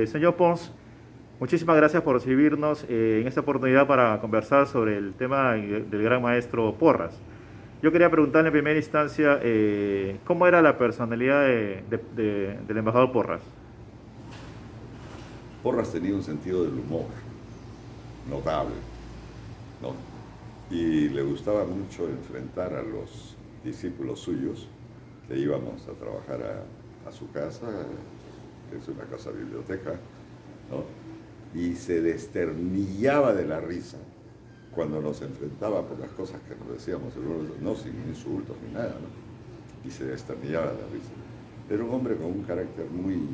Señor Pons, muchísimas gracias por recibirnos en esta oportunidad para conversar sobre el tema del gran maestro Porras. Yo quería preguntarle en primera instancia cómo era la personalidad del embajador Porras. Porras tenía un sentido del humor notable, ¿no? Y le gustaba mucho enfrentar a los discípulos suyos que íbamos a trabajar a su casa, que es una casa biblioteca, ¿no? Y se desternillaba de la risa cuando nos enfrentaba por las cosas que nos decíamos, no sin insultos ni nada, ¿no? Y se desternillaba de la risa. Era un hombre con un carácter muy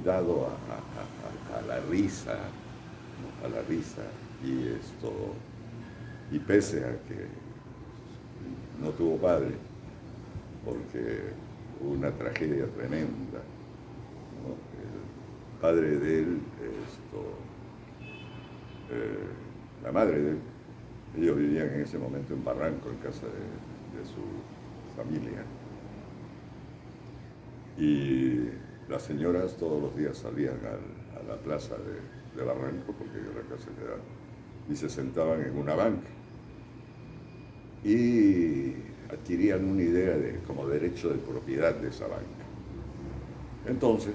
dado a la risa, ¿no? A la risa, y pese a que no tuvo padre, porque hubo una tragedia tremenda, ¿no? El padre de él, la madre de él, ellos vivían en ese momento en Barranco, en casa de su familia, y las señoras todos los días salían a la plaza de Barranco, porque era la casa quedaba, y se sentaban en una banca y adquirían una idea de como derecho de propiedad de esa banca. Entonces,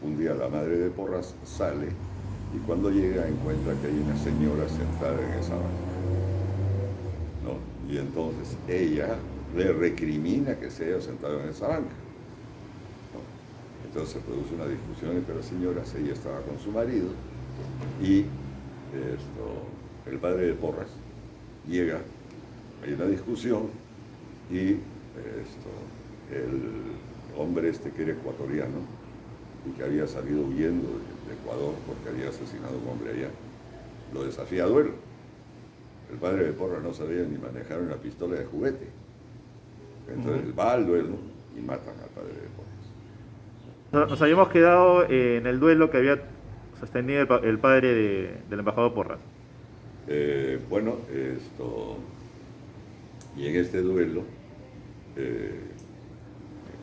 un día la madre de Porras sale y cuando llega encuentra que hay una señora sentada en esa banca, ¿no? Y entonces ella le recrimina que se haya sentado en esa banca, ¿no? Entonces se produce una discusión entre las señoras, ella estaba con su marido y el padre de Porras llega, hay una discusión y el hombre que era ecuatoriano y que había salido huyendo de Ecuador porque había asesinado a un hombre allá, lo desafía a duelo. El padre de Porras no sabía ni manejar una pistola de juguete. Entonces va al duelo y matan al padre de Porras. Nos habíamos quedado en el duelo que había sostenido el padre del embajador Porras. Bueno, y en este duelo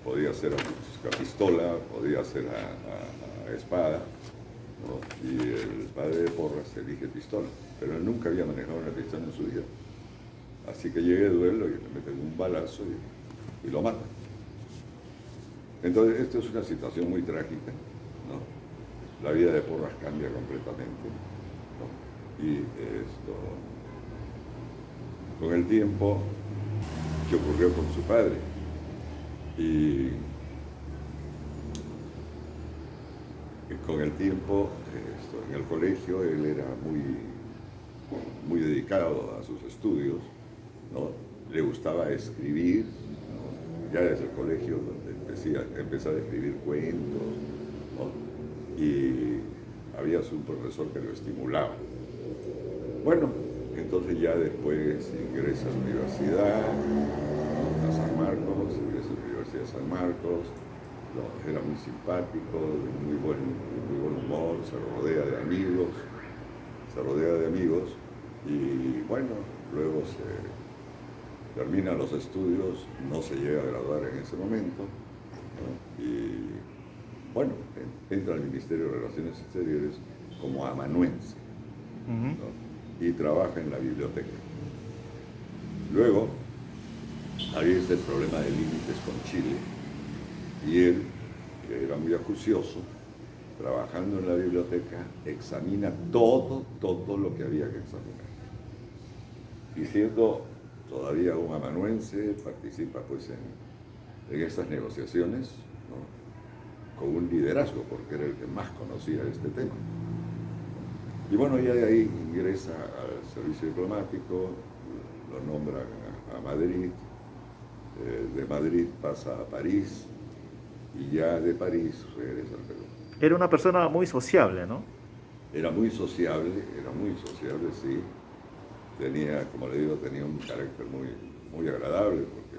podía ser a pistola, podía ser a espada, ¿no? Y el padre de Porras elige pistola, pero él nunca había manejado una pistola en su vida. Así que llega el duelo y le meten un balazo y lo matan. Entonces, esto es una situación muy trágica, ¿no? La vida de Porras cambia completamente, ¿no? Y con el tiempo, ¿qué ocurrió con su padre? Y con el tiempo, en el colegio, él era muy dedicado a sus estudios, ¿no? Le gustaba escribir, ¿no? Ya desde el colegio, donde empezaba a escribir cuentos, ¿no? Y había un profesor que lo estimulaba. Bueno, entonces ya después ingresa a la universidad, a San Marcos, ingresa a la Universidad de San Marcos, no, era muy simpático, de muy buen humor, se rodea de amigos y bueno, luego se termina los estudios, no se llega a graduar en ese momento, ¿no? Y bueno, entra al Ministerio de Relaciones Exteriores como amanuense, ¿no? Y trabaja en la biblioteca. Luego, había el problema de límites con Chile y él, que era muy acucioso, trabajando en la biblioteca, examina todo lo que había que examinar. Y siendo todavía un amanuense, participa pues en estas negociaciones, ¿no? Con un liderazgo, porque era el que más conocía este tema. Y bueno, ya de ahí ingresa al servicio diplomático, lo nombran a Madrid, de Madrid pasa a París y ya de París regresa al Perú. Era una persona muy sociable, ¿no? Era muy sociable, sí. Tenía, como le digo, tenía un carácter muy agradable porque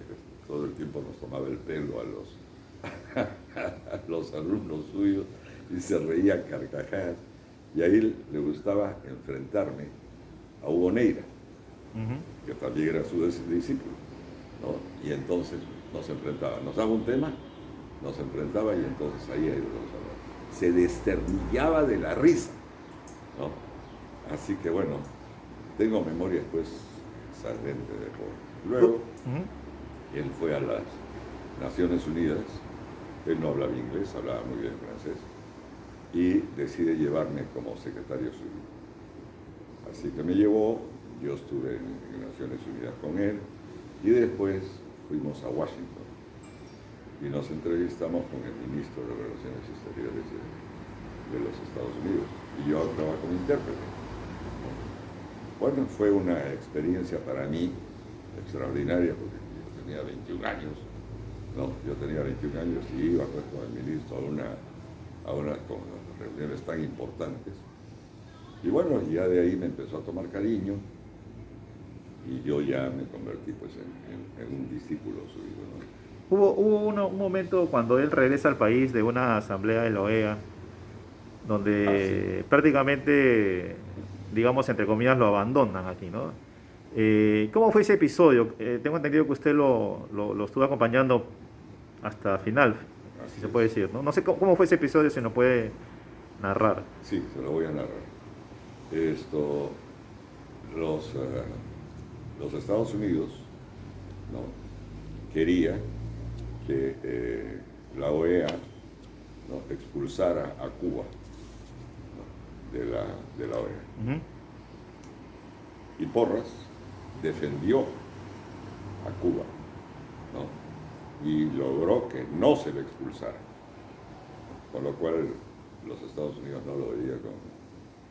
todo el tiempo nos tomaba el pelo a los alumnos suyos y se reía a carcajadas. Y a él le gustaba enfrentarme a Hugo Neira, que también era su discípulo, ¿no? Y entonces nos enfrentaba, nos daba un tema nos enfrentaba y entonces ahí se desternillaba de la risa, ¿no? Así que bueno, tengo memoria pues excelente de Porras. Luego, él fue a las Naciones Unidas, él no hablaba inglés, hablaba muy bien francés, y decide llevarme como secretario suyo. Así que me llevó, yo estuve en Naciones Unidas con él, y después fuimos a Washington y nos entrevistamos con el ministro de Relaciones Exteriores de los Estados Unidos, y yo actuaba como intérprete. Bueno, fue una experiencia para mí extraordinaria, porque yo tenía 21 años, ¿no? Yo tenía 21 años y iba pues, con el ministro con reuniones tan importantes. Y bueno, ya de ahí me empezó a tomar cariño y yo ya me convertí pues, en un discípulo suyo, ¿no? Hubo un momento cuando él regresa al país de una asamblea de la OEA, Sí. donde prácticamente, digamos, entre comillas, lo abandonan aquí, ¿no? ¿Cómo fue ese episodio? Tengo entendido que usted lo estuvo acompañando hasta final, si Así se puede es. decir, ¿no? No sé cómo fue ese episodio, si nos puede narrar. Sí, se lo voy a narrar. Esto, los Estados Unidos, ¿no? Quería que la OEA, ¿no? expulsara a Cuba, ¿no? de la OEA. Ujú. Y Porras defendió a Cuba, ¿no? Y logró que no se le expulsara, con lo cual los Estados Unidos no lo veía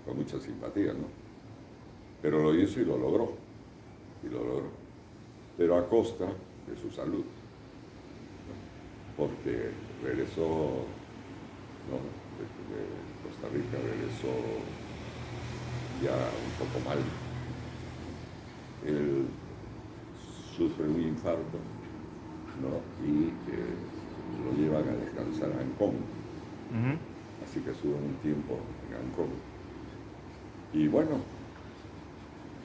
con mucha simpatía, ¿no? Pero lo hizo y lo logró, pero a costa de su salud, ¿no? Porque regresó, ¿no? de Costa Rica, regresó ya un poco mal. Él sufre un infarto, ¿no? Y lo llevan a descansar a Ancón. Ujú. Así que estuvo un tiempo en Ancón. Y bueno,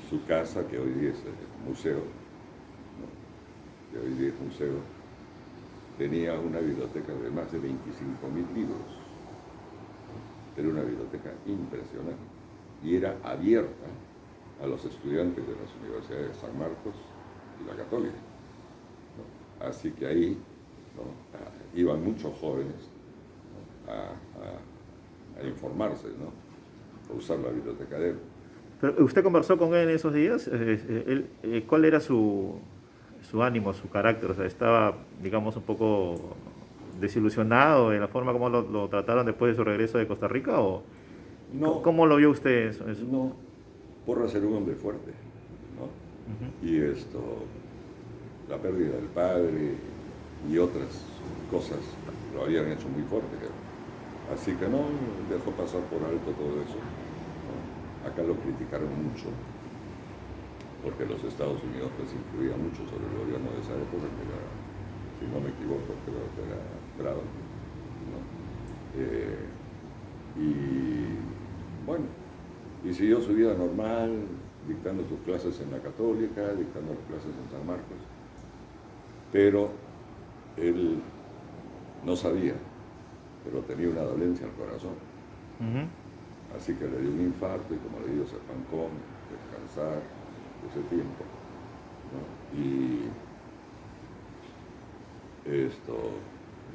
su casa, que hoy día es museo, ¿no? Que hoy día es museo, tenía una biblioteca de más de 25.000 libros. Era una biblioteca impresionante y era abierta a los estudiantes de las universidades de San Marcos y la Católica, ¿no? Así que ahí, ¿no? Iban muchos jóvenes, ¿no? a informarse, ¿no? A usar la biblioteca de él. Pero, ¿usted conversó con él en esos días? ¿Cuál era su ánimo, su carácter? O sea, ¿estaba, digamos, un poco desilusionado de la forma como lo trataron después de su regreso de Costa Rica? ¿O No, cómo lo vio usted eso? no, Porras era un hombre fuerte, ¿no? Ujú. Y la pérdida del padre y otras cosas lo habían hecho muy fuerte. Así que no dejó pasar por alto todo eso, ¿no? Acá lo criticaron mucho, porque los Estados Unidos pues influía mucho sobre el gobierno de esa época, que era, si no me equivoco, creo que era Brown, ¿no? Y bueno, y siguió su vida normal, dictando sus clases en la Católica, dictando las clases en San Marcos, pero él no sabía, pero tenía una dolencia al corazón. Ujú. Así que le dio un infarto y como le digo, se fue a Ancón, descansar ese tiempo, ¿no? Y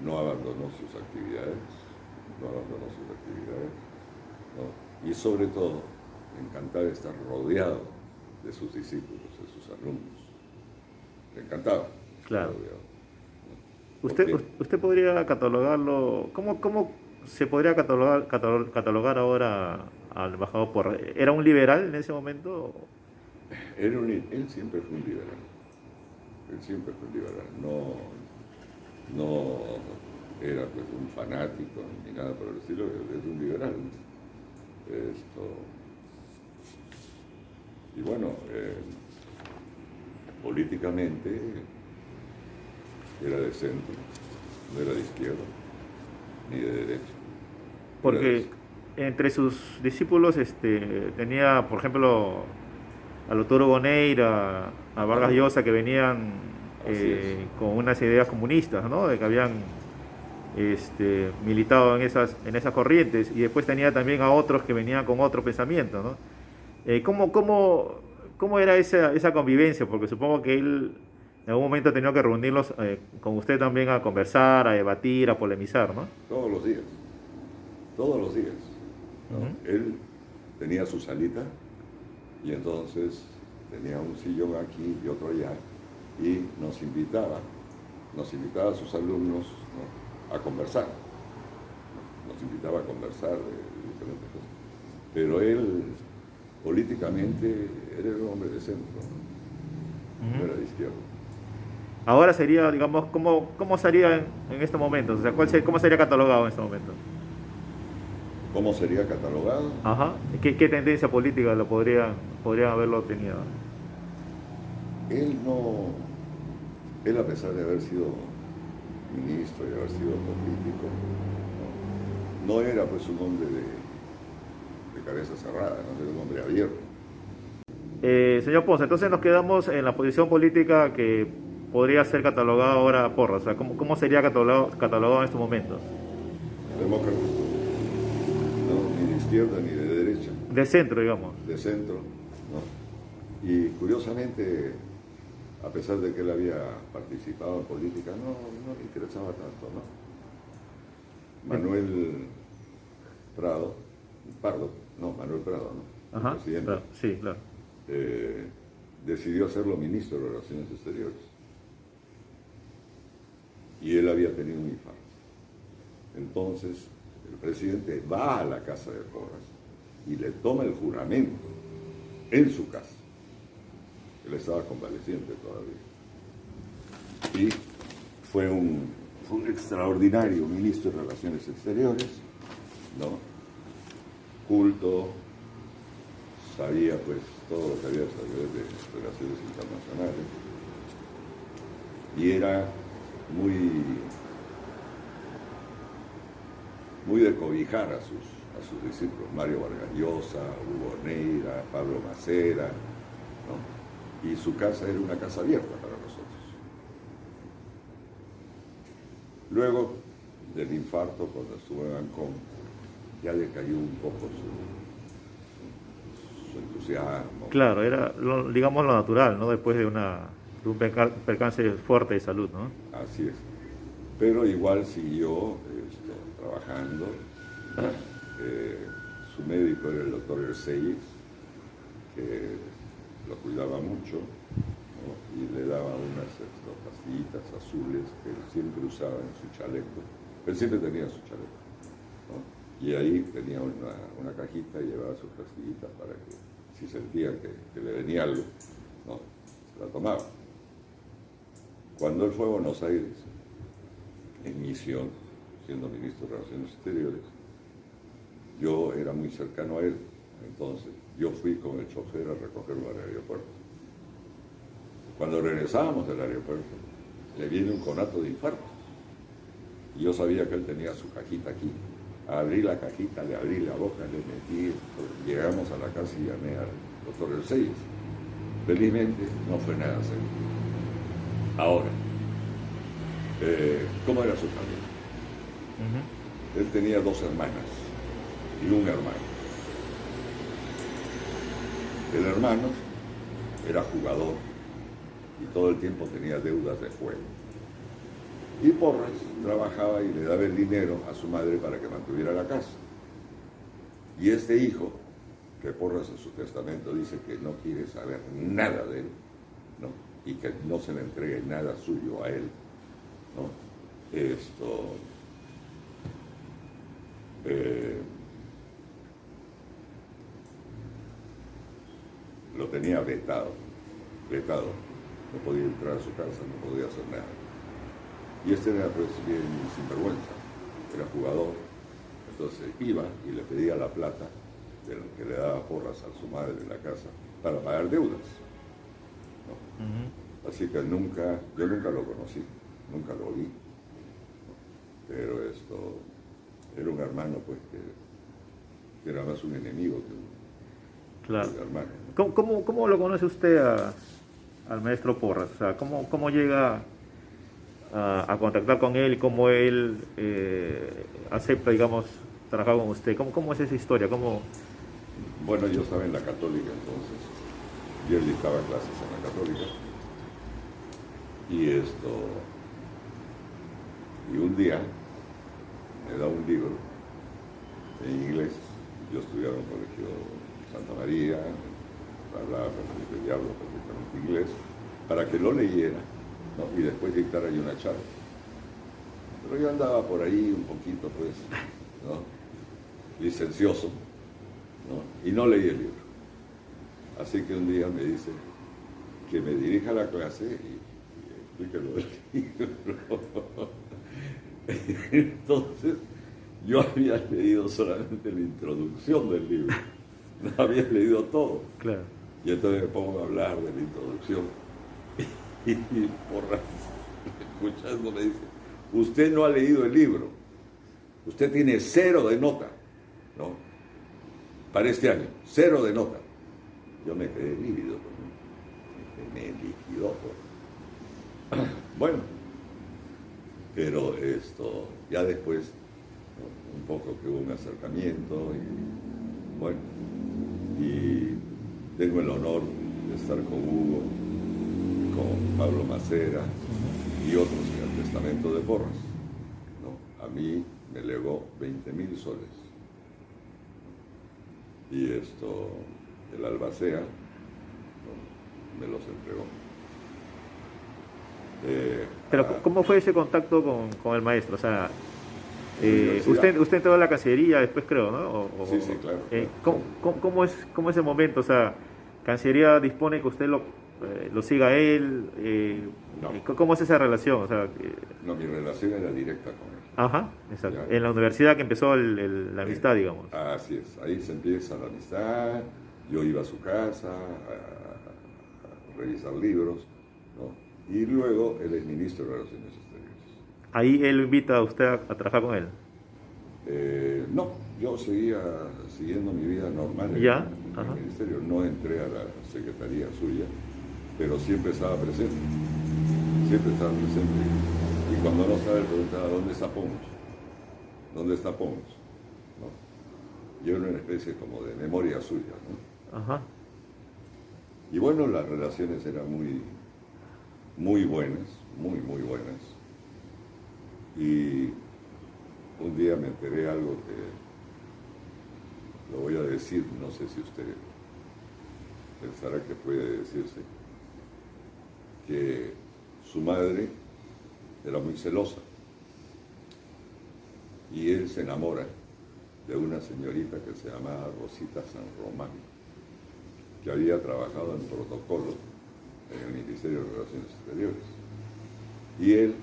no abandonó sus actividades, ¿no? Y sobre todo, le encantaba estar rodeado de sus discípulos, de sus alumnos. Le encantaba estar Claro. rodeado, ¿no? ¿Usted, Porque usted podría catalogarlo, cómo se podría catalogar ahora al embajador Porras? ¿Era un liberal en ese momento? él siempre fue un liberal. Él siempre fue un liberal. No era pues un fanático ni nada por el estilo, es un liberal. Y bueno, políticamente era de centro, no era de izquierda ni de derecha, era de Porque entre sus discípulos tenía, por ejemplo, a Lotoro Boneira, a a Vargas lo- Llosa, que venían así es. con unas ideas comunistas, ¿no? De que habían militado en esas corrientes, y después tenía también a otros que venían con otro pensamiento, ¿no? ¿Cómo era esa convivencia? Porque supongo que él en algún momento ha tenido que reunirlos con usted también a conversar, a debatir, a polemizar, ¿no? Todos los días, Ujú. ¿no? Él tenía su salita y entonces tenía un sillón aquí y otro allá y nos invitaba a sus alumnos, ¿no? A conversar, nos invitaba a conversar de diferentes cosas. Pero él políticamente era un hombre de centro, no Ujú. era de izquierda. Ahora sería, digamos, ¿cómo sería en estos momentos? O sea, ¿cómo sería catalogado en este momento? ¿Cómo sería catalogado? Ajá. ¿Qué tendencia política podrían haberlo tenido? Él no, él a pesar de haber sido ministro y haber sido político, no era pues un hombre de cabeza cerrada, no era un hombre abierto. Señor Ponce, entonces nos quedamos en la posición política que podría ser catalogada ahora Porras. O sea, ¿cómo sería catalogado en estos momentos? Demócrata, ¿no? Ni de izquierda ni de derecha, De centro, digamos. de centro, ¿no? Y curiosamente, a pesar de que él había participado en política, no le interesaba tanto, ¿no? Manuel Prado, Pardo, no, Manuel Prado, ¿no? El Ajá, presidente, claro, sí, claro. eh, decidió hacerlo ministro de Relaciones Exteriores. Y él había tenido un infarto. Entonces, el presidente va a la casa de Porras y le toma el juramento en su casa. Él estaba convaleciente todavía. Y fue un extraordinario ministro de Relaciones Exteriores, ¿no? Culto, sabía pues todo lo que había de saber de relaciones internacionales y era muy de cobijar a sus discípulos, Mario Vargas Llosa, Hugo Neira, Pablo Macera, ¿no? Y su casa era una casa abierta para nosotros. Luego del infarto, cuando estuvo en Ancón, ya decayó un poco su entusiasmo. Claro, era, digamos, lo natural, ¿no? Después de un percance fuerte de salud, ¿no? Así es. Pero igual siguió trabajando. Eh, Su médico era el doctor Erceyes, que lo cuidaba mucho, ¿no? Y le daba unas pastillitas azules que él siempre usaba en su chaleco. Él siempre tenía su chaleco, ¿no? Y ahí tenía una cajita y llevaba sus pastillitas para que si sentía que le venía algo, ¿no? Se la tomaba. Cuando él fue a Buenos Aires, en misión, siendo ministro de Relaciones Exteriores, yo era muy cercano a él, entonces yo fui con el chofer a recogerlo al aeropuerto. Cuando regresábamos del aeropuerto, le viene un conato de infarto. Y yo sabía que él tenía su cajita aquí. Abrí la cajita, le abrí la boca, le metí, llegamos a la casa y llamé al doctor Erceyes. Felizmente no fue nada serio. Ahora, ¿cómo era su familia? Ujú. Él tenía 2 hermanas y un hermano. El hermano era jugador y todo el tiempo tenía deudas de juego. Y Porras trabajaba y le daba el dinero a su madre para que mantuviera la casa. Y este hijo, que Porras en su testamento dice que no quiere saber nada de él, ¿no? Y que no se le entregue nada suyo a él, ¿no? Lo tenía vetado, no podía entrar a su casa, no podía hacer nada. Y este era pues bien sinvergüenza, era jugador, entonces iba y le pedía la plata de lo que le daba Porras a su madre en la casa para pagar deudas, ¿no? Ujú. Así que yo nunca lo conocí, nunca lo vi, ¿no? Pero era un hermano pues que era más un enemigo Claro. que un hermano, ¿no? ¿Cómo lo conoce usted al maestro Porras? O sea, ¿cómo llega a contactar con él y cómo él acepta, digamos, trabajar con usted? ¿Cómo es esa historia? ¿Cómo? Bueno, yo estaba en la Católica entonces, y él dictaba clases en la Católica, y un día me da un libro en inglés. Yo estudiaba en el colegio Santa María, hablaba perfectamente, diablo perfectamente inglés, para que lo leyera, ¿no? Y después dictara yo una charla. Pero yo andaba por ahí un poquito, pues, ¿no? Licencioso, ¿no? Y no leí el libro. Así que un día me dice que me dirija a la clase y explique lo del libro. Entonces, yo había leído solamente la introducción del libro, no había leído todo. Claro. Y entonces me pongo a hablar de la introducción. Y Porras, escuchando, me dice: usted no ha leído el libro, usted tiene 0 de nota, ¿no? Para este año, 0 de nota. Yo me quedé lívido, ¿no? Me liquidó. Bueno, pero ya después, ¿no? Un poco que hubo un acercamiento y bueno, y tengo el honor de estar con Hugo, con Pablo Macera y otros en el testamento de Porras, ¿no? A mí me legó 20.000 soles. Y el albacea, ¿no? Me los entregó. Pero ¿cómo fue ese contacto con el maestro? O sea, usted entró a la Cancillería después, creo, ¿no? Sí, sí, claro. ¿Cómo es el momento? O sea, ¿Cancillería dispone que usted lo siga a él? No. ¿Cómo es esa relación? O sea, No, mi relación era directa con él. ajá, exacto. Ya. En la universidad que empezó la amistad, digamos. Así es, ahí se empieza la amistad. Yo iba a su casa a revisar libros, ¿no? Y luego él es ministro de Relaciones Exteriores. Ahí él lo invita a usted a trabajar con él. No, yo seguía siguiendo mi vida normal en ¿Ya? el Ajá. ministerio. No entré a la secretaría suya, pero siempre estaba presente. Siempre estaba presente. Y cuando no estaba, él preguntaba: ¿dónde está Pons? ¿Dónde está Pons? ¿No? Yo era una especie como de memoria suya, ¿no? Ajá. Y bueno, las relaciones eran muy, muy buenas, muy, muy buenas. Y un día me enteré algo que lo voy a decir, no sé si usted pensará que puede decirse, que su madre era muy celosa y él se enamora de una señorita que se llamaba Rosita San Román, que había trabajado en protocolo en el Ministerio de Relaciones Exteriores. Y él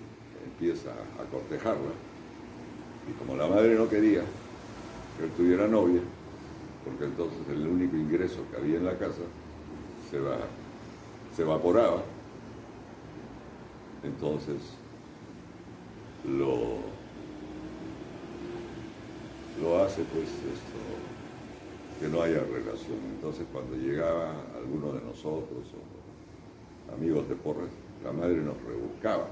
empieza a cortejarla, y como la madre no quería que él tuviera novia, porque entonces el único ingreso que había en la casa se evaporaba, entonces lo hace pues que no haya relación. Entonces cuando llegaba alguno de nosotros o amigos de Porras, la madre nos rebuscaba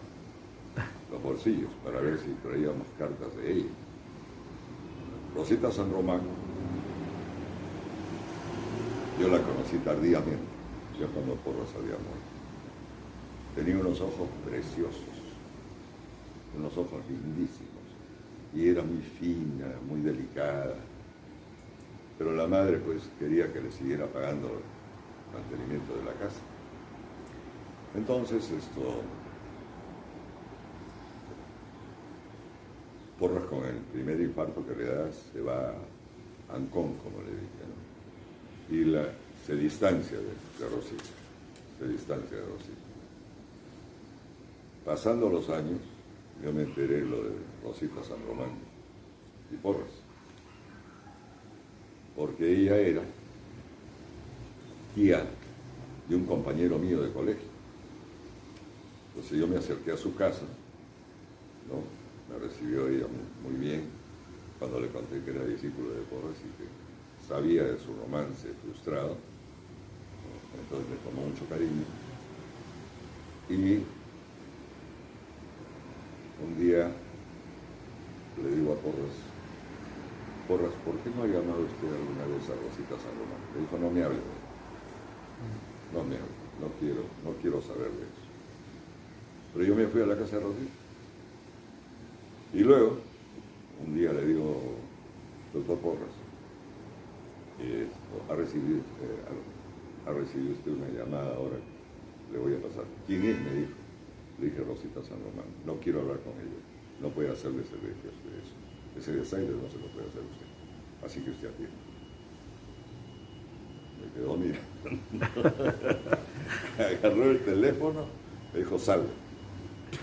los bolsillos para ver si traíamos cartas de ella. Rosita San Román, yo la conocí tardíamente, ya cuando Porras había muerto. Tenía unos ojos preciosos, unos ojos lindísimos, y era muy fina, muy delicada. Pero la madre pues quería que le siguiera pagando el mantenimiento de la casa. Entonces Porras, con el primer infarto que le da, se va a Ancón, como le dije, ¿no? Y se distancia de Rosita, Pasando los años, yo me enteré lo de Rosita San Román y Porras, porque ella era tía de un compañero mío de colegio. Entonces yo me acerqué a su casa, ¿no? Me recibió ella muy bien cuando le conté que era discípulo de Porras y que sabía de su romance frustrado, ¿no? Entonces me tomó mucho cariño. Y un día le digo a Porras, Porras, ¿por qué no ha llamado usted alguna vez a Rosita Salomón? Le dijo, no me hable, no me hable, no quiero saber de eso. Pero yo me fui a la casa de Rosita. Y luego, un día le digo, doctor Porras, ha recibido usted una llamada ahora, le voy a pasar. ¿Quién es? Me dijo. Le dije, Rosita San Román, no quiero hablar con ella, no puede hacerle servicio a usted eso. Ese desaire no se lo puede hacer usted. Así que usted atiende. Me quedó mirando. Agarró el teléfono, me dijo, salve.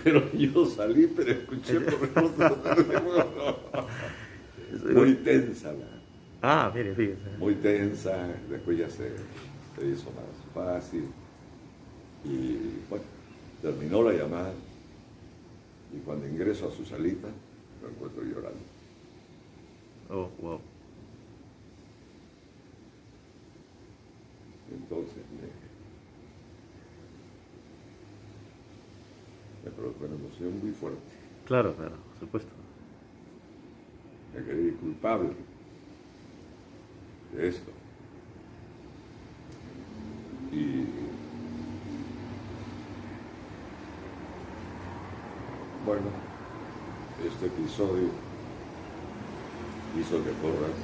Pero yo salí, pero escuché por el otro teléfono. Muy tensa mire, fíjese. muy tensa, después ya se hizo más fácil. Y bueno, terminó la llamada y cuando ingreso a su salita, lo encuentro llorando. Oh, wow. Entonces me provocó una emoción muy fuerte. Claro, por supuesto. Me creí culpable de esto. Y bueno, este episodio hizo que Porras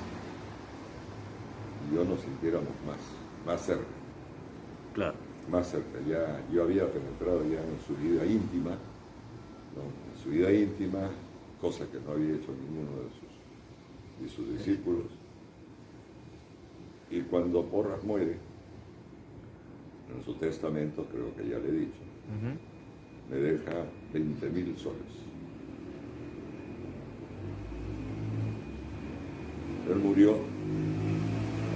y yo nos sintiéramos más cerca. Claro. Más cerca. Ya, yo había penetrado ya en su vida íntima, ¿no? En su vida íntima, cosa que no había hecho ninguno de sus discípulos. Y cuando Porras muere, en su testamento, creo que ya le he dicho, me deja 20.000 soles. Él murió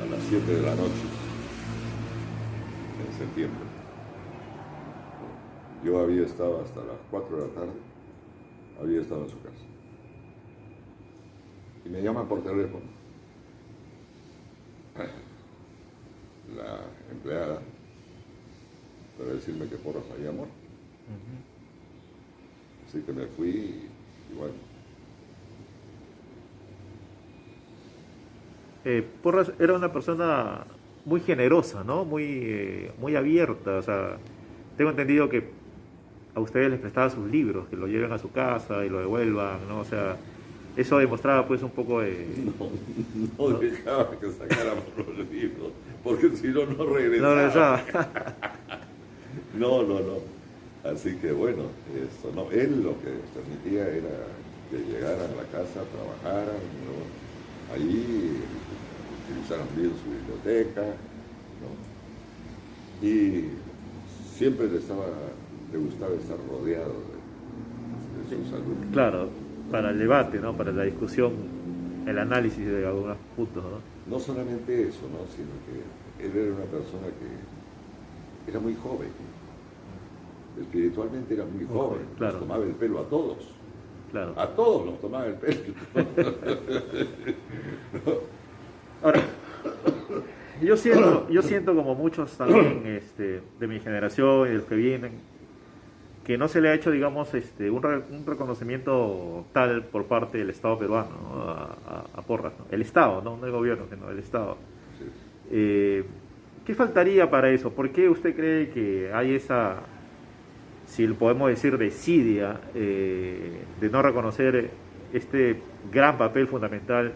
a las 7 de la noche, en septiembre. Yo había estado hasta las 4 de la tarde, había estado en su casa. Y me llaman por teléfono la empleada para decirme que Porras había muerto. Así que me fui y bueno. Porras era una persona muy generosa, ¿no? Muy abierta. O sea, tengo entendido que a ustedes les prestaba sus libros, que lo lleven a su casa y lo devuelvan, ¿no? O sea, eso demostraba pues un poco de... No dejaba que sacáramos los libros, porque si no, no regresaba. No regresaba. No. Así que bueno, esto, no, él lo que permitía era que llegaran a la casa, trabajaran, ¿no? Ahí utilizaran bien su biblioteca, ¿no? Y siempre le gustaba estar rodeado de sus alumnos. Claro, para el debate, ¿no? Para la discusión, el análisis de algunos puntos, ¿no? No solamente eso, ¿no? Sino que él era una persona que era muy joven. Espiritualmente era muy joven, claro. Nos tomaba el pelo a todos. Claro. A todos nos tomaba el pelo. Ahora, yo siento como muchos también de mi generación y de los que vienen, que no se le ha hecho, digamos, un reconocimiento tal por parte del Estado peruano, ¿no? a Porras, ¿no? El Estado, ¿no? No el gobierno, sino el Estado. Sí. ¿Qué faltaría para eso? ¿Por qué usted cree que hay esa, si lo podemos decir, desidia de no reconocer este gran papel fundamental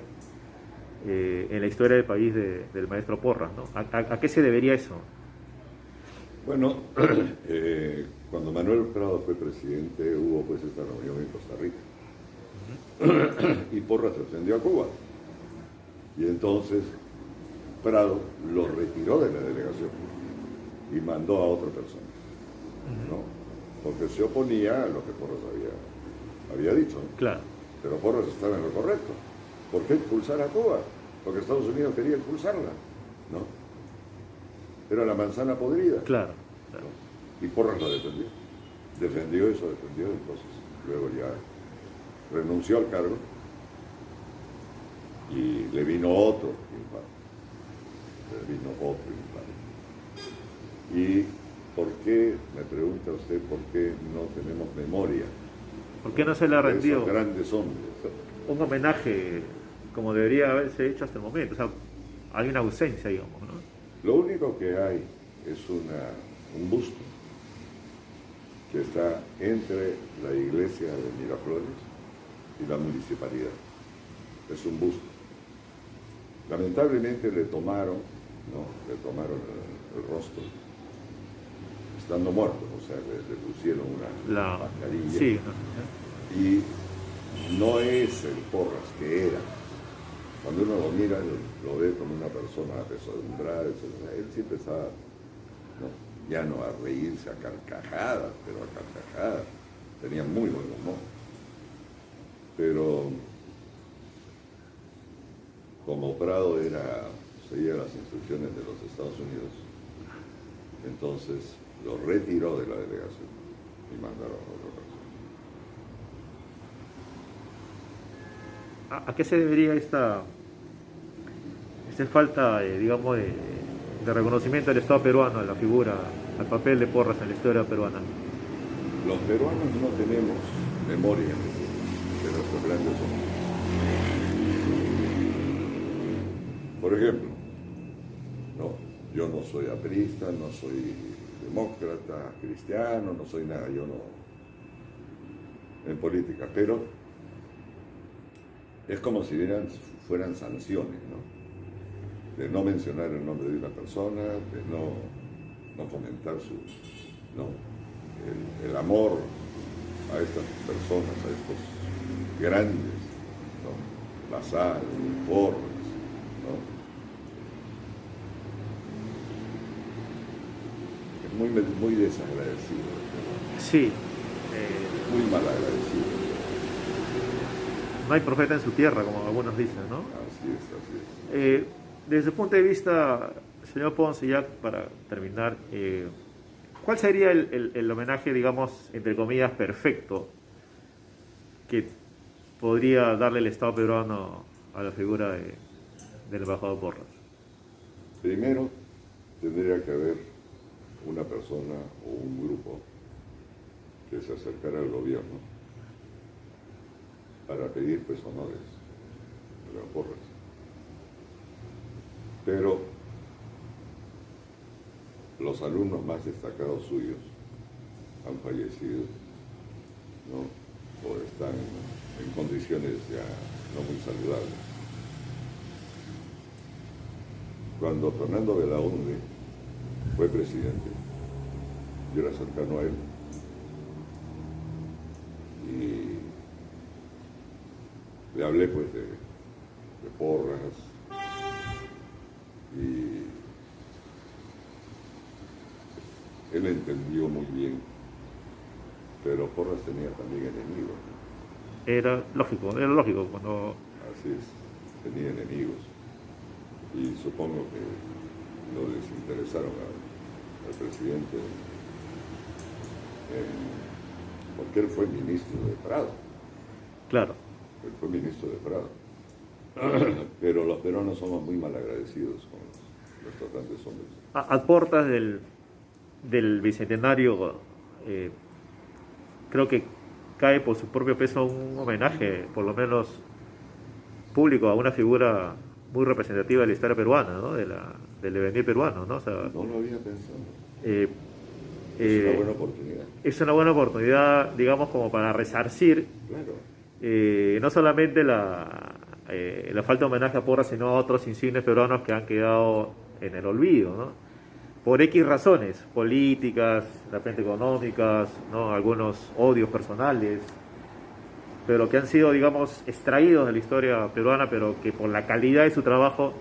en la historia del país del maestro Porras, ¿no? ¿A qué se debería eso? Bueno, cuando Manuel Prado fue presidente hubo pues esta reunión en Costa Rica y Porras se extendió a Cuba y entonces Prado lo retiró de la delegación y mandó a otra persona, ¿no? Porque se oponía a lo que Porras había dicho, ¿no? Claro. Pero Porras estaba en lo correcto. ¿Por qué expulsar a Cuba? Porque Estados Unidos quería expulsarla, ¿no? Era la manzana podrida. Claro. ¿No? Y Porras la defendió. Defendió, entonces luego ya renunció al cargo y le vino otro infarto. ¿Y por qué, me pregunta usted, por qué no tenemos memoria ¿Por qué no se le ha de rendido esos grandes hombres. un homenaje como debería haberse hecho hasta el momento? O sea, hay una ausencia, digamos, ¿no? Lo único que hay es un busto que está entre la iglesia de Miraflores y la municipalidad. Es un busto. Lamentablemente le tomaron, ¿no? Le tomaron el rostro, estando muerto, o sea, le pusieron una mascarilla. Sí. Y no es el Porras que era. Cuando uno lo mira, lo ve como una persona apesadumbrada, etc. Él siempre estaba, ¿no? Ya no a reírse a carcajadas, pero a carcajadas. Tenía muy buen humor. Pero como Prado seguía las instrucciones de los Estados Unidos, entonces lo retiró de la delegación y mandaron a otra persona. ¿A qué se debería esta falta, digamos, de reconocimiento del Estado peruano, a la figura, al papel de Porras en la historia peruana? Los peruanos no tenemos memoria de nuestros grandes hombres. Por ejemplo, no, yo no soy aprista, no soy demócrata, cristiano, no soy nada, yo no en política, pero es como si fueran sanciones, ¿no? De no mencionar el nombre de una persona, de no fomentar el amor a estas personas, a estos grandes, ¿no? Lasal, Porras, ¿no? Es muy desagradecido, ¿no? Sí. Muy mal agradecido. No hay profeta en su tierra, como algunos dicen, ¿no? Así es. Desde su punto de vista, señor Ponce, ya para terminar, ¿cuál sería el homenaje, digamos, entre comillas, perfecto que podría darle el Estado peruano a la figura del embajador Porras? Primero, tendría que haber una persona o un grupo que se acercara al gobierno para pedir pues honores a las Porras. Pero los alumnos más destacados suyos han fallecido, ¿no? O están en condiciones ya no muy saludables. Cuando Fernando Belaúnde fue presidente, yo era cercano a él y le hablé pues de Porras y él entendió muy bien, pero Porras tenía también enemigos, ¿no? Era lógico cuando... Así es, tenía enemigos y supongo que lo desinteresaron al presidente porque él fue ministro de Prado. Claro. Él fue ministro de Prado. Pero los peruanos somos muy mal agradecidos con nuestros grandes hombres. A puertas del bicentenario, creo que cae por su propio peso un homenaje, por lo menos público, a una figura muy representativa de la historia peruana, ¿no? Del devenir peruano, ¿no? O sea, no lo había pensado. Es una buena oportunidad. Es una buena oportunidad, digamos, como para resarcir, claro, no solamente la falta de homenaje a Porras, sino a otros insignes peruanos que han quedado en el olvido, ¿no? Por X razones, políticas, de repente económicas, ¿no? Algunos odios personales, pero que han sido, digamos, extraídos de la historia peruana, pero que por la calidad de su trabajo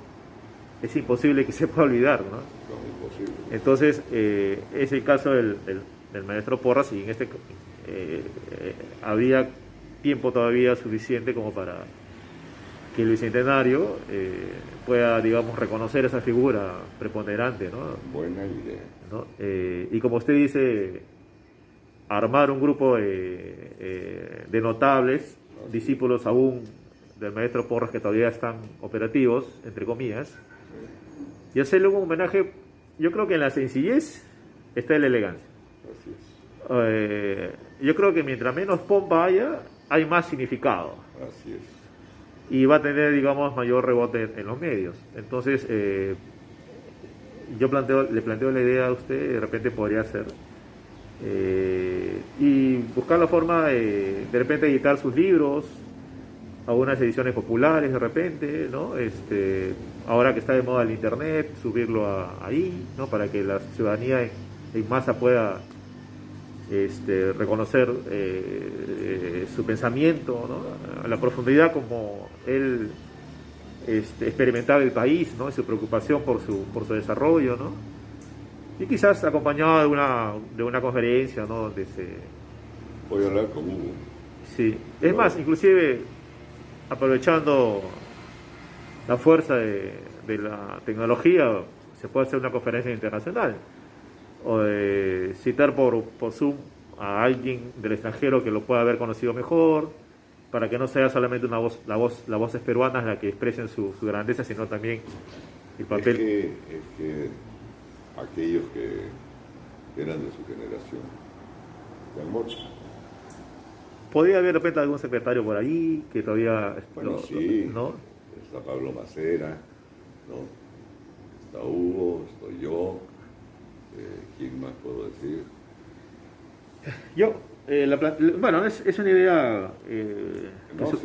es imposible que se pueda olvidar, ¿no? No, imposible. Entonces, es el caso del maestro Porras, y en habría tiempo todavía suficiente como para que el bicentenario pueda, digamos, reconocer esa figura preponderante, ¿no? Buena idea. ¿No? Y como usted dice, armar un grupo de notables, discípulos aún del maestro Porras que todavía están operativos, entre comillas, y hacerle un homenaje. Yo creo que en la sencillez está la elegancia. Así es. yo creo que mientras menos pompa haya, hay más significado. Así es. Y va a tener, digamos, mayor rebote en los medios. Entonces, le planteo la idea a usted, de repente podría ser, y buscar la forma de repente editar sus libros, algunas ediciones populares de repente, ¿no? Ahora que está de moda el internet, subirlo ahí, ¿no? Para que la ciudadanía en masa pueda reconocer su pensamiento, ¿no? A la profundidad como él experimentaba el país, ¿no? Y su preocupación por su desarrollo, ¿no? Y quizás acompañado de una conferencia, ¿no? Donde Voy a hablar con Hugo. sí. Es más, inclusive aprovechando la fuerza de la tecnología, se puede hacer una conferencia internacional o de citar por Zoom a alguien del extranjero que lo pueda haber conocido mejor, para que no sea solamente las voces peruanas las que expresen su grandeza, sino también el papel. Es que aquellos que eran de su generación han muerto. Podría haber de repente algún secretario por ahí que todavía Bueno, sí, ¿no? está Pablo Macera, ¿no? Está Hugo, estoy yo, ¿quién más puedo decir? Yo, bueno, es una idea que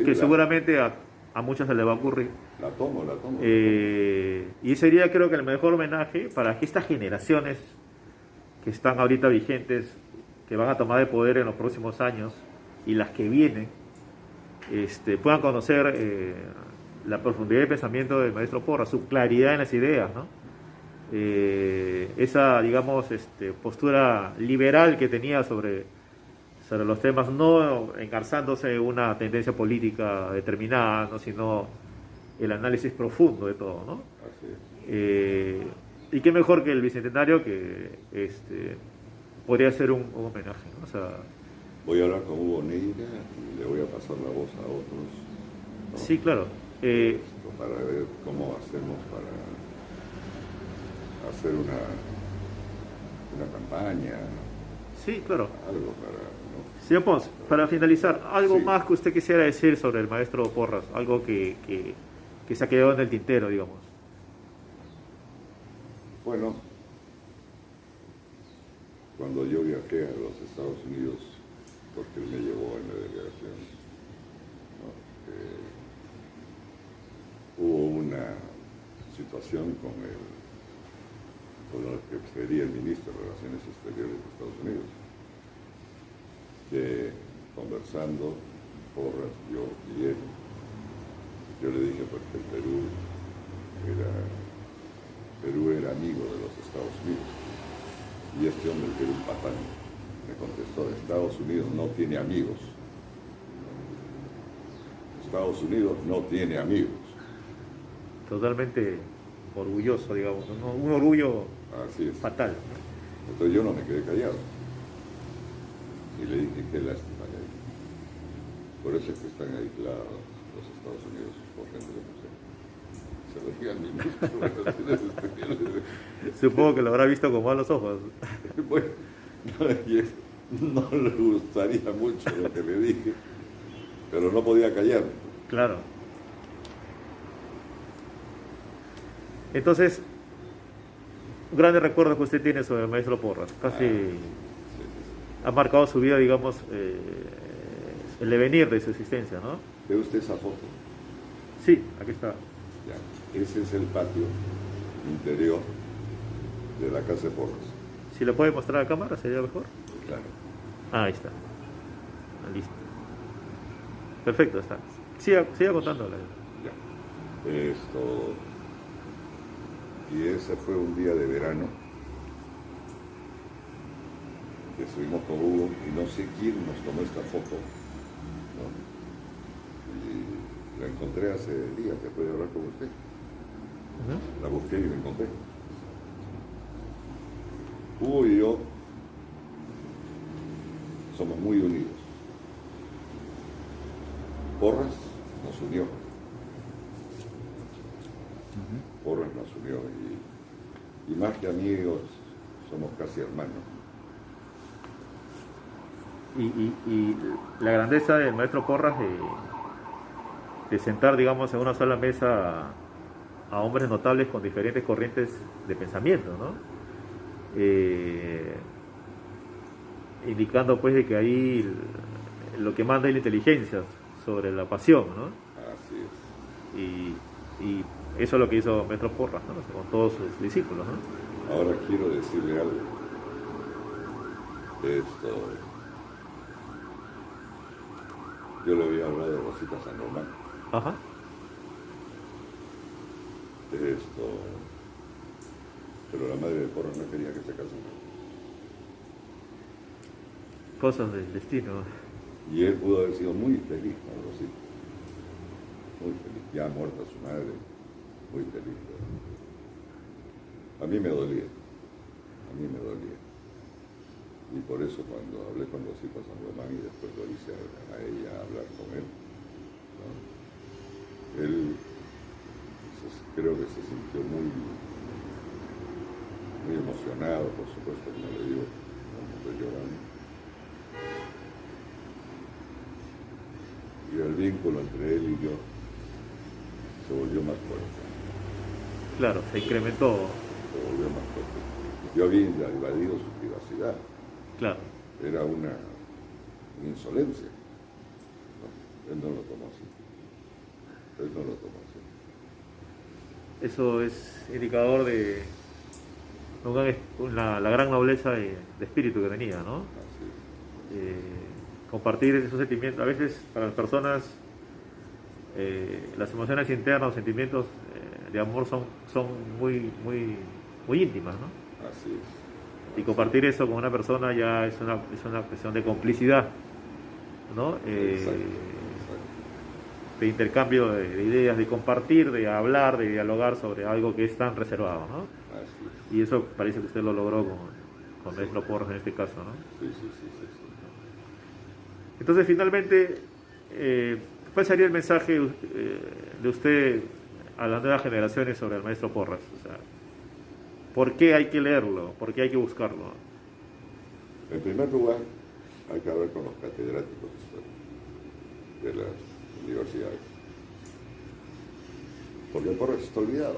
Sí, seguramente a muchos se le va a ocurrir. La tomo. Y sería, creo que el mejor homenaje para que estas generaciones que están ahorita vigentes, que van a tomar el poder en los próximos años y las que vienen, puedan conocer la profundidad de pensamiento del maestro Porras, su claridad en las ideas, ¿no? Esa, digamos, postura liberal que tenía sobre los temas, no engarzándose en una tendencia política determinada, ¿no? Sino el análisis profundo de todo, ¿no? Así es. Y qué mejor que el bicentenario que podría ser un homenaje, ¿no? O sea, Voy a hablar con Hugo Neira y le voy a pasar la voz a otros, ¿no? sí, claro. Para ver cómo hacemos para hacer una campaña, Sí, claro. algo para, ¿no? Señor Pons, para finalizar, ¿algo Sí. más que usted quisiera decir sobre el maestro Porras? Algo que se ha quedado en el tintero, digamos. Bueno, cuando yo viajé a los Estados Unidos, porque él me llevó en la delegación, ¿no? Hubo una situación con lo que sería el ministro de Relaciones Exteriores de Estados Unidos, que conversando, Porras, yo y él, yo le dije pues que Perú era amigo de los Estados Unidos, y este hombre, que era un patán, me contestó: Estados Unidos no tiene amigos. Estados Unidos no tiene amigos. Totalmente orgulloso, digamos, ¿no? Un orgullo Así es. fatal. Entonces yo no me quedé callado. Y le dije: qué lástima que hay. Por eso es que están aislados los Estados Unidos, por gente de museo. Se lo dije al ministro de Relaciones Exteriores. Supongo que lo habrá visto con malos ojos. Bueno, no le gustaría mucho lo que le dije, pero no podía callar. Claro. Entonces, grandes recuerdos que usted tiene sobre el maestro Porras. Casi ha marcado su vida, digamos, el devenir de su existencia, ¿no? ¿Ve usted esa foto? Sí, aquí está. Ya, ese es el patio interior de la casa de Porras. Si lo puede mostrar a cámara, sería mejor. Claro. Ah, ahí está. Ah, listo. Perfecto, está. Siga contándola. Ya. Y ese fue un día de verano que estuvimos con Hugo y no sé quién nos tomó esta foto, ¿no? Y la encontré hace días después de hablar con usted. La busqué y la encontré. Hugo y yo somos muy unidos. Porras nos unió. Porras nos unió y más que amigos, somos casi hermanos. y la grandeza del maestro Porras de sentar, digamos, en una sola mesa a hombres notables con diferentes corrientes de pensamiento, ¿no? Indicando pues de que ahí lo que manda es la inteligencia sobre la pasión, ¿no? Así es. Y eso es lo que hizo Maestro Porras, ¿no? Con todos sus discípulos, ¿no? Ahora quiero decirle algo. Yo le había hablado de Rosita San Román. Ajá. Pero la madre de Porras no quería que se casara. Cosas del destino. Y él pudo haber sido muy feliz con Rosita. Muy feliz. Ya muerta su madre, muy feliz. A mí me dolía. Y por eso cuando hablé con Rosita San Román y después lo hice a ella hablar con él, ¿no? Él creo que se sintió muy emocionado, por supuesto, como le digo, cuando estoy llorando. Y el vínculo entre él y yo se volvió más fuerte. Claro, se incrementó. Se volvió más fuerte. Yo había invadido su privacidad. Claro. Era una insolencia. No, él no lo tomó así. Eso es indicador de la gran nobleza de espíritu que tenía, ¿no? Así es. Compartir esos sentimientos. A veces para las personas las emociones internas, los sentimientos de amor son muy íntimas, ¿no? Así es. Y compartir eso con una persona ya es una cuestión de complicidad, ¿no? Exacto. De intercambio de ideas, de compartir, de hablar, de dialogar sobre algo que es tan reservado, ¿no? Así es. Y eso parece que usted lo logró con Maestro Porras en este caso, ¿no? Sí. Entonces, finalmente, ¿cuál sería el mensaje de usted a las nuevas generaciones sobre el Maestro Porras? O sea, ¿por qué hay que leerlo? ¿Por qué hay que buscarlo? En primer lugar, hay que hablar con los catedráticos de las universidades. Porque Porras está olvidado.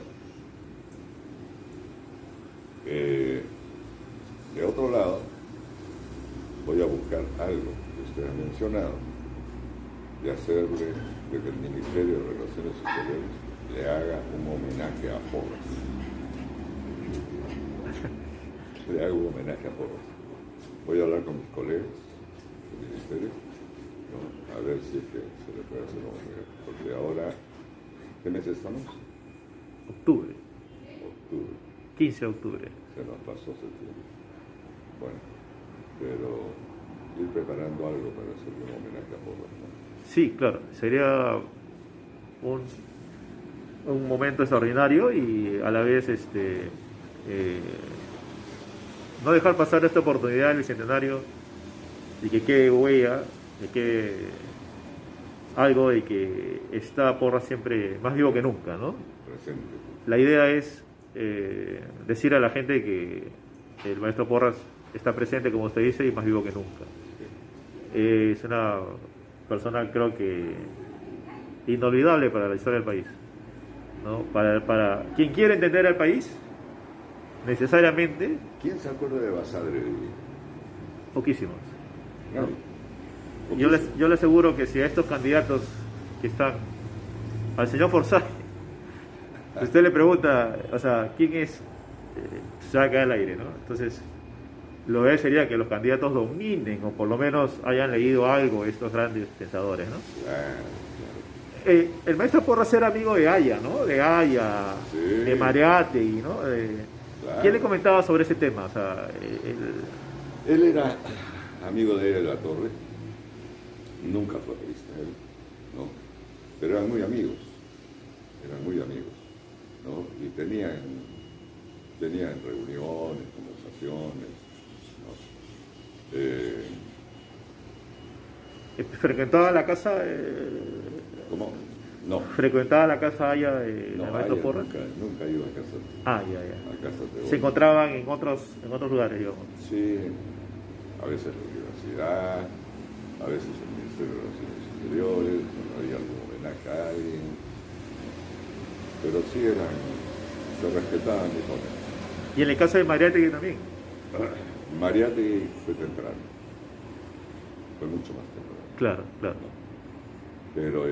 De otro lado, voy a buscar algo que usted ha mencionado, de hacerle, de que el Ministerio de Relaciones Exteriores le haga un homenaje a Porras. Le hago un homenaje a Porras. Voy a hablar con mis colegas del Ministerio, ¿no? A ver si es que se le puede hacer un homenaje. Porque ahora, ¿qué mes estamos? Octubre, Octubre. 15 de octubre. Se nos pasó septiembre. Bueno, pero ir preparando algo para hacerle un homenaje a Porras, ¿no? Sí, claro, sería un momento extraordinario y a la vez no dejar pasar esta oportunidad en el centenario y que quede huella, que quede algo de que está Porras siempre más vivo que nunca, ¿no? Presente. La idea es decir a la gente que el maestro Porras está presente, como usted dice, y más vivo que nunca. Es una persona, creo que inolvidable para la historia del país, ¿no? Para quien quiere entender al país, necesariamente, ¿Quién se acuerda de Basadre? poquísimos. Nadie. Yo le aseguro que si a estos candidatos que están, al señor Forsyth, usted le pregunta, o sea, ¿quién es? Se va a caer al aire, ¿no? Entonces, lo ideal sería que los candidatos dominen o por lo menos hayan leído algo de estos grandes pensadores, ¿no? Claro. El maestro Porras era amigo de Aya, ¿no? De Aya, Sí. de Mariátegui, ¿no? Claro. ¿Quién le comentaba sobre ese tema? O sea, Él era amigo de él de la Torre, nunca fue revista él, ¿no? Pero eran muy amigos, ¿no? Y tenían reuniones, conversaciones, ¿no? frecuentaba la casa, ¿Cómo? No. frecuentaba la casa Aya de No, maestro Aya Porras. nunca iba a casa. Ya. A casa de Se encontraban en otros lugares, digamos. Sí, a veces en la universidad, a veces el Ministerio de Relaciones Exteriores, cuando había algún homenaje a alguien, pero sí se respetaban mis homenajes. Y en el caso de Mariátegui también. Mariátegui fue temprano, fue mucho más temprano. Claro, claro. Pero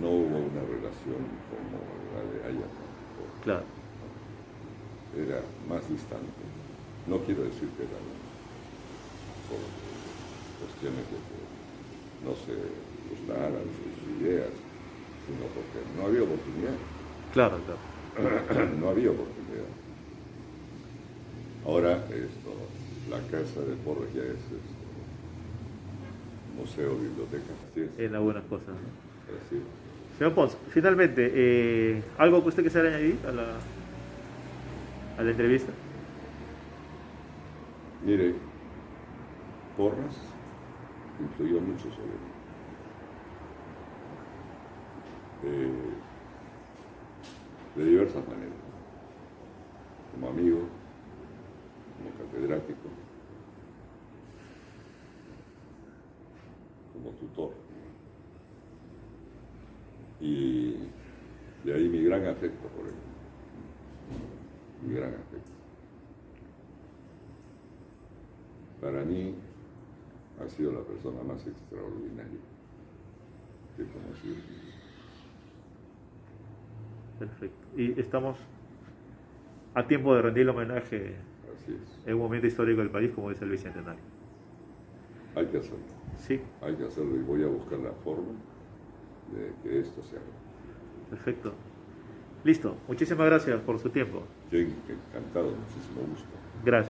no hubo una relación como la de Ayatollah. Claro. Era más distante. No quiero decir que era por cuestiones de que no se gustaran sus ideas, sino porque no había oportunidad. Claro, claro. No había oportunidad. Ahora la casa de Porras ya es museo, biblioteca. Así es. En algunas cosas, ¿no? Así es. Señor Pons, finalmente, ¿algo que usted quisiera añadir a la entrevista? Mire, Porras influyó mucho sobre mí. De diversas maneras. Como amigo, como catedrático, como tutor. Y de ahí mi gran afecto por él. Mi gran afecto. Para mí ha sido la persona más extraordinaria que he conocido. Perfecto. Y estamos a tiempo de rendirle homenaje Así es. en un momento histórico del país como es el Bicentenario. Hay que hacerlo. Sí, Hay que hacerlo y voy a buscar la forma de que esto se haga. perfecto. Listo. Muchísimas gracias por su tiempo. Encantado, muchísimo gusto. Gracias.